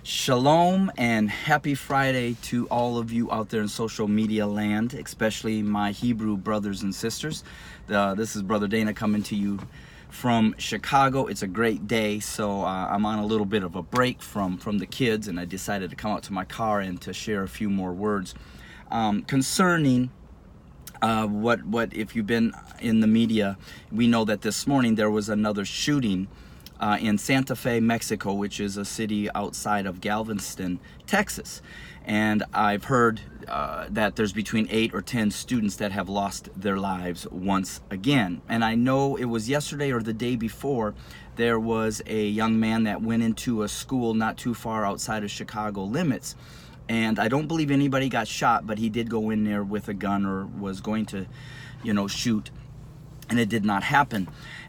Shalom and happy Friday to all of you out there in social media land, especially my Hebrew brothers and sisters. This is Brother Dana coming to you from Chicago. It's a great day, so I'm on a little bit of a break from the kids, and I decided to come out to my car and to share a few more words concerning what if you've been in the media. We know that this morning there was another shooting in Santa Fe, Mexico, which is a city outside of Galveston, Texas. And I've heard that there's between 8 or 10 students that have lost their lives once again. And I know it was yesterday or the day before, there was a young man that went into a school not too far outside of Chicago limits. And I don't believe anybody got shot, but he did go in there with a gun or was going to, shoot. And it did not happen.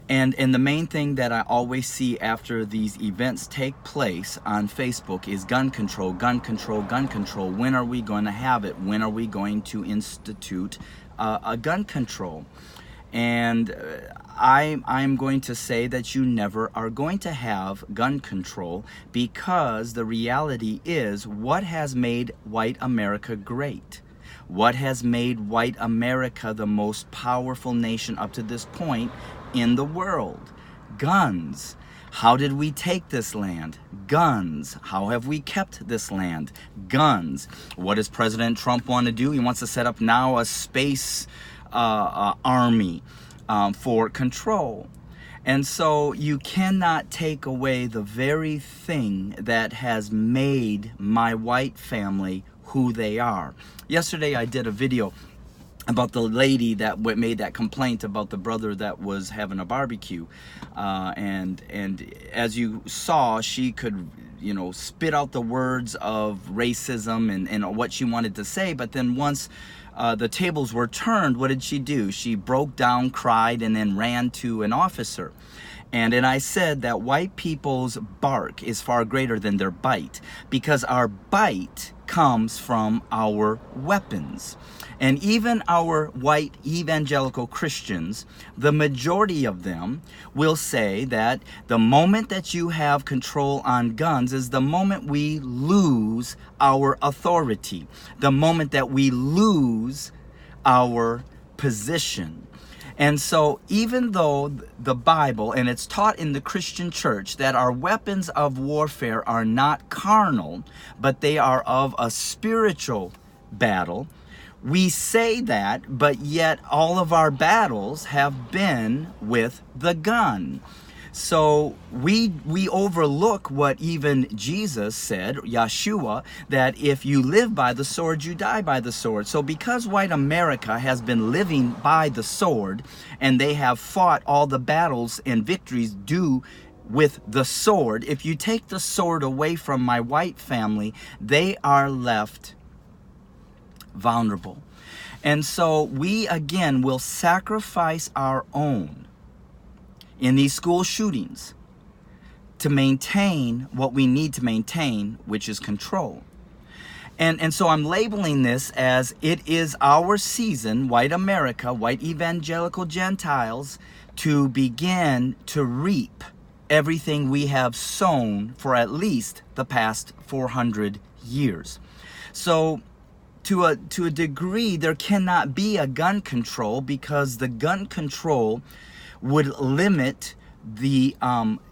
And the main thing that I always see after these events take place on Facebook is gun control, gun control, gun control. When are we going to have it? When are we going to institute a gun control? And I'm going to say that you never are going to have gun control, because the reality is, what has made white America great? What has made white America the most powerful nation up to this point in the world? Guns. How did we take this land? Guns. How have we kept this land? Guns. What does President Trump want to do? He wants to set up now a space army for control. And so you cannot take away the very thing that has made my white family who they are. Yesterday I did a video about the lady that made that complaint about the brother that was having a barbecue, and as you saw, she could spit out the words of racism and what she wanted to say, but then once the tables were turned, what did she do? She broke down, cried, and then ran to an officer. And I said that white people's bark is far greater than their bite, because our bite comes from our weapons. And even our white evangelical Christians, the majority of them will say that the moment that you have control on guns is the moment we lose our authority, the moment that we lose our position. And so even though the Bible, and it's taught in the Christian church, that our weapons of warfare are not carnal, but they are of a spiritual battle, we say that, but yet all of our battles have been with the gun. So we overlook what even Jesus said, Yeshua, that if you live by the sword, you die by the sword. So because white America has been living by the sword, and they have fought all the battles and victories due with the sword, if you take the sword away from my white family, they are left vulnerable. And so we again will sacrifice our own in these school shootings to maintain what we need to maintain, which is control. And so I'm labeling this as it is our season, white America, white evangelical Gentiles, to begin to reap everything we have sown for at least the past 400 years. So to a degree, there cannot be a gun control, because the gun control would limit the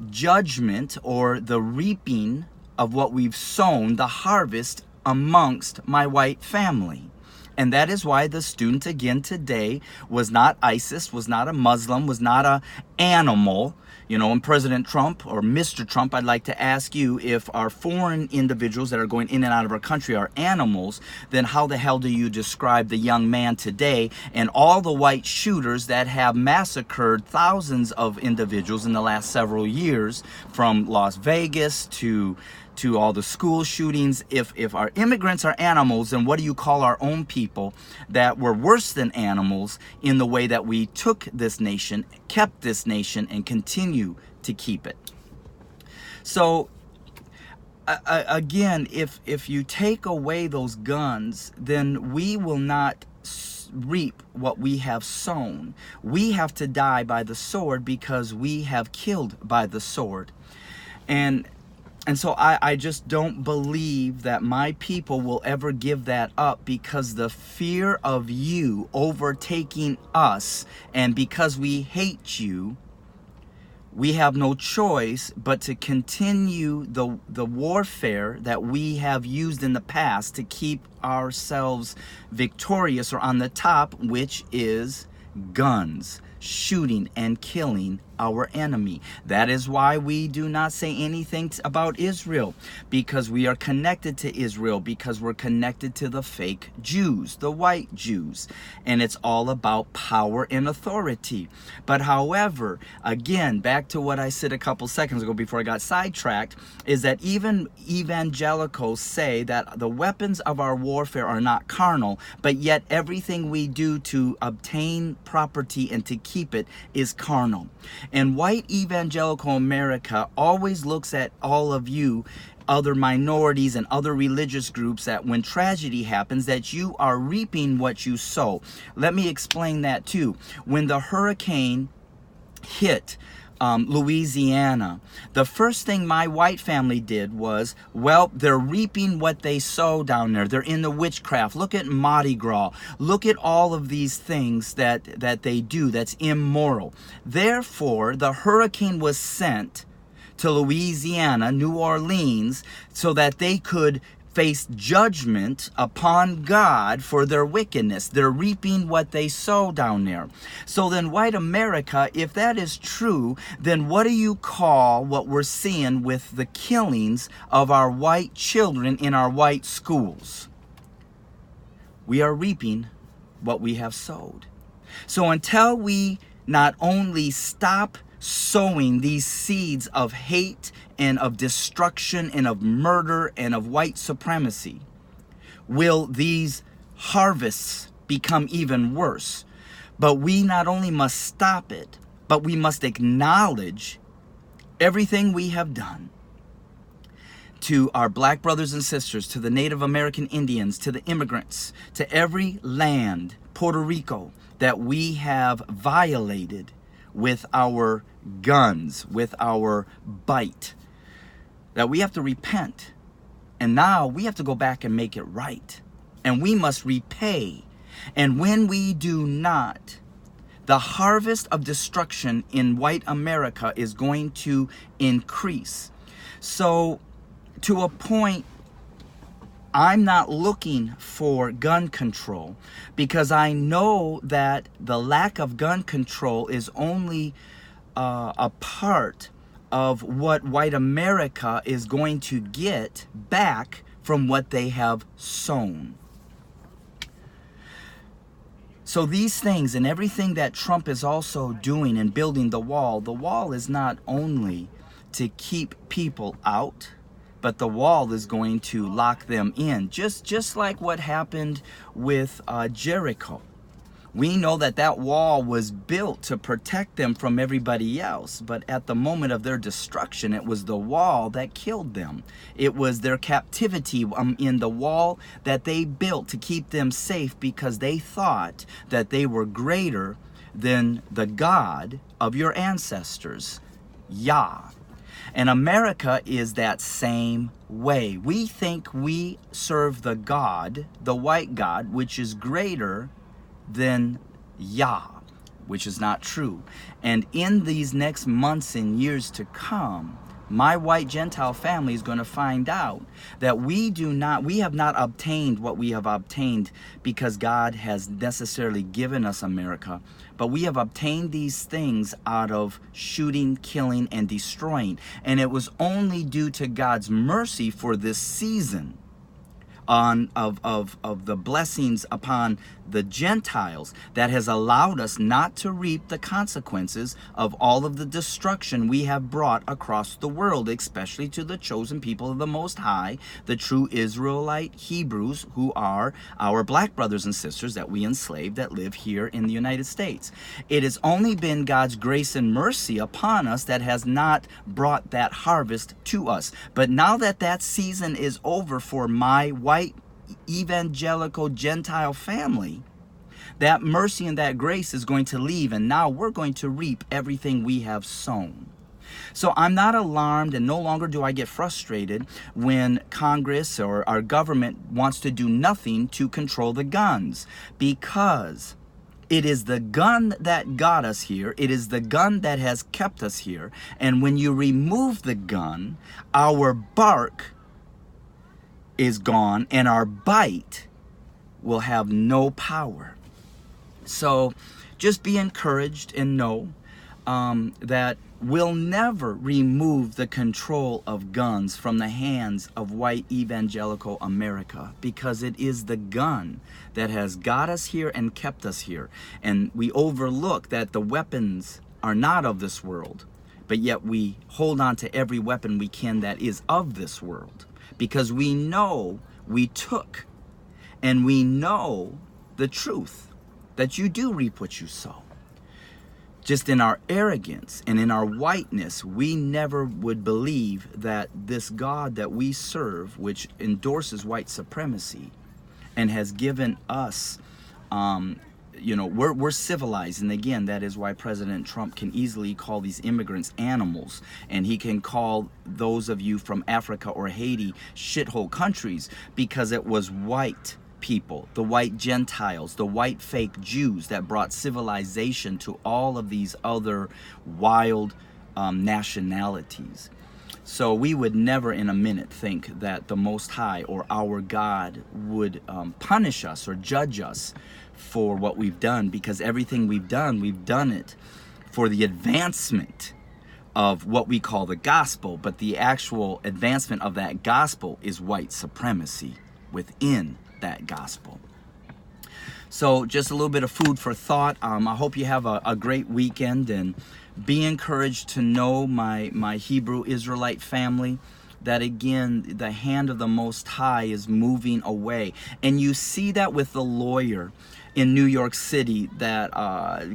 judgment or the reaping of what we've sown, the harvest amongst my white family. And that is why the student again today was not ISIS, was not a Muslim, was not a animal. And President Trump, or Mr. Trump, I'd like to ask you, if our foreign individuals that are going in and out of our country are animals, then how the hell do you describe the young man today and all the white shooters that have massacred thousands of individuals in the last several years, from Las Vegas to all the school shootings? If our immigrants are animals, then what do you call our own people that were worse than animals in the way that we took this nation, kept this nation, and continue to keep it? So again, if you take away those guns, then we will not reap what we have sown. We have to die by the sword because we have killed by the sword. And And so I just don't believe that my people will ever give that up, because the fear of you overtaking us, and because we hate you, we have no choice but to continue the warfare that we have used in the past to keep ourselves victorious or on the top, which is guns, shooting and killing our enemy. That is why we do not say anything about Israel, because we are connected to Israel, because we're connected to the fake Jews, the white Jews, and it's all about power and authority. But however, again, back to what I said a couple seconds ago before I got sidetracked, is that even evangelicals say that the weapons of our warfare are not carnal, but yet everything we do to obtain property and to keep it is carnal. And white evangelical America always looks at all of you, other minorities and other religious groups, that when tragedy happens, that you are reaping what you sow. Let me explain that too. When the hurricane hit Louisiana, the first thing my white family did was, well, they're reaping what they sow down there. They're in the witchcraft. Look at Mardi Gras. Look at all of these things that they do that's immoral. Therefore, the hurricane was sent to Louisiana, New Orleans, so that they could face judgment upon God for their wickedness. They're reaping what they sow down there. So then, white America, if that is true, then what do you call what we're seeing with the killings of our white children in our white schools? We are reaping what we have sowed. So until we not only stop sowing these seeds of hate and of destruction and of murder and of white supremacy, will these harvests become even worse. But we not only must stop it, but we must acknowledge everything we have done to our black brothers and sisters, to the Native American Indians, to the immigrants, to every land, Puerto Rico, that we have violated with our guns, with our bite, that we have to repent. And now we have to go back and make it right. And we must repay. And when we do not, the harvest of destruction in white America is going to increase. So to a point, I'm not looking for gun control, because I know that the lack of gun control is only a part of what white America is going to get back from what they have sown. So these things and everything that Trump is also doing in building the wall is not only to keep people out, but the wall is going to lock them in, just like what happened with Jericho. We know that that wall was built to protect them from everybody else, but at the moment of their destruction, it was the wall that killed them. It was their captivity in the wall that they built to keep them safe, because they thought that they were greater than the God of your ancestors, Yah. And America is that same way. We think we serve the God, the white God, which is greater than Yah, which is not true. And in these next months and years to come, my white Gentile family is going to find out that we have not obtained what we have obtained because God has necessarily given us America, but we have obtained these things out of shooting, killing, and destroying. And it was only due to God's mercy for this season of the blessings upon the Gentiles that has allowed us not to reap the consequences of all of the destruction we have brought across the world, especially to the chosen people of the Most High, the true Israelite Hebrews, who are our black brothers and sisters that we enslaved that live here in the United States. It has only been God's grace and mercy upon us that has not brought that harvest to us. But now that that season is over for my white evangelical Gentile family, that mercy and that grace is going to leave, and now we're going to reap everything we have sown. So I'm not alarmed, and no longer do I get frustrated when Congress or our government wants to do nothing to control the guns, because it is the gun that got us here. It is the gun that has kept us here. And when you remove the gun, our bark is gone and our bite will have no power. So just be encouraged and know that we'll never remove the control of guns from the hands of white evangelical America, because it is the gun that has got us here and kept us here. And we overlook that the weapons are not of this world, but yet we hold on to every weapon we can that is of this world, because we know we took, and we know the truth that you do reap what you sow. Just in our arrogance and in our whiteness, we never would believe that this God that we serve, which endorses white supremacy and has given us, we're civilized. And again, that is why President Trump can easily call these immigrants animals. And he can call those of you from Africa or Haiti shithole countries, because it was white people, the white Gentiles, the white fake Jews that brought civilization to all of these other wild nationalities. So we would never in a minute think that the Most High or our God would punish us or judge us for what we've done, because everything we've done it for the advancement of what we call the gospel. But the actual advancement of that gospel is white supremacy within that gospel. So just a little bit of food for thought. I hope you have a great weekend, and be encouraged to know my Hebrew Israelite family, that again, the hand of the Most High is moving away. And you see that with the lawyer in New York City that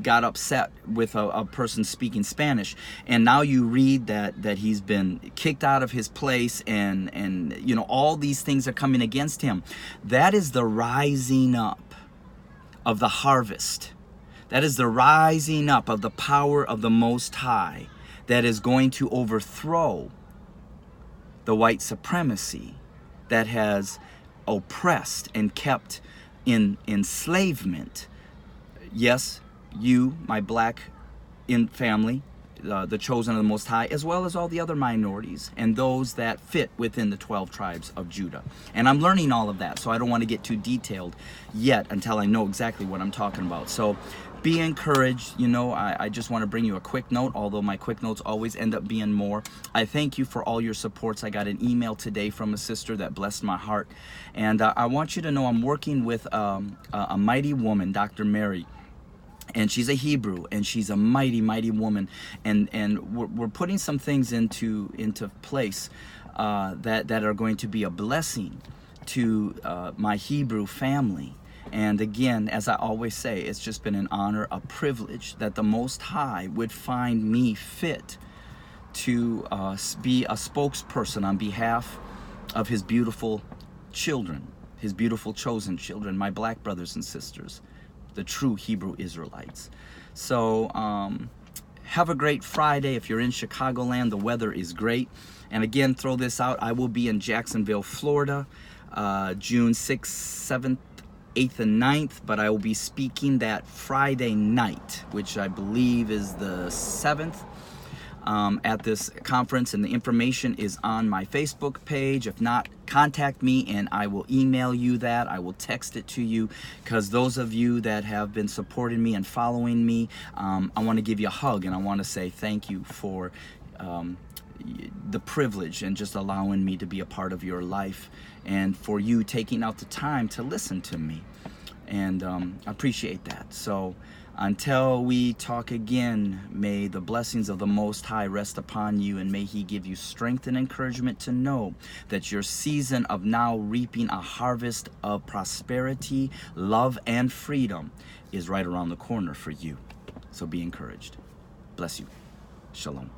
got upset with a person speaking Spanish, and now you read that he's been kicked out of his place, and all these things are coming against him. That is the rising up of the harvest. That is the rising up of the power of the Most High that is going to overthrow the white supremacy that has oppressed and kept in enslavement. Yes, you, my black family, the chosen of the Most High, as well as all the other minorities and those that fit within the 12 tribes of Judah. And I'm learning all of that, so I don't want to get too detailed yet until I know exactly what I'm talking about. So be encouraged. I just want to bring you a quick note, although my quick notes always end up being more. I thank you for all your supports. I got an email today from a sister that blessed my heart. And I want you to know I'm working with a mighty woman, Dr. Mary. And she's a Hebrew, and she's a mighty, mighty woman. And we're putting some things into place that are going to be a blessing to my Hebrew family. And again, as I always say, it's just been an honor, a privilege that the Most High would find me fit to be a spokesperson on behalf of his beautiful children, his beautiful chosen children, my black brothers and sisters, the true Hebrew Israelites. So have a great Friday. If you're in Chicagoland, the weather is great. And again, throw this out, I will be in Jacksonville, Florida, June 6th, 7th, 8th and 9th, but I will be speaking that Friday night, which I believe is the 7th, at this conference, and the information is on my Facebook page. If not, contact me and I will email you that. I will text it to you, because those of you that have been supporting me and following me, I want to give you a hug, and I want to say thank you for the privilege and just allowing me to be a part of your life, and for you taking out the time to listen to me, and I appreciate that. So until we talk again, may the blessings of the Most High rest upon you, and may he give you strength and encouragement to know that your season of now reaping a harvest of prosperity, love, and freedom is right around the corner for you. So be encouraged. Bless you. Shalom.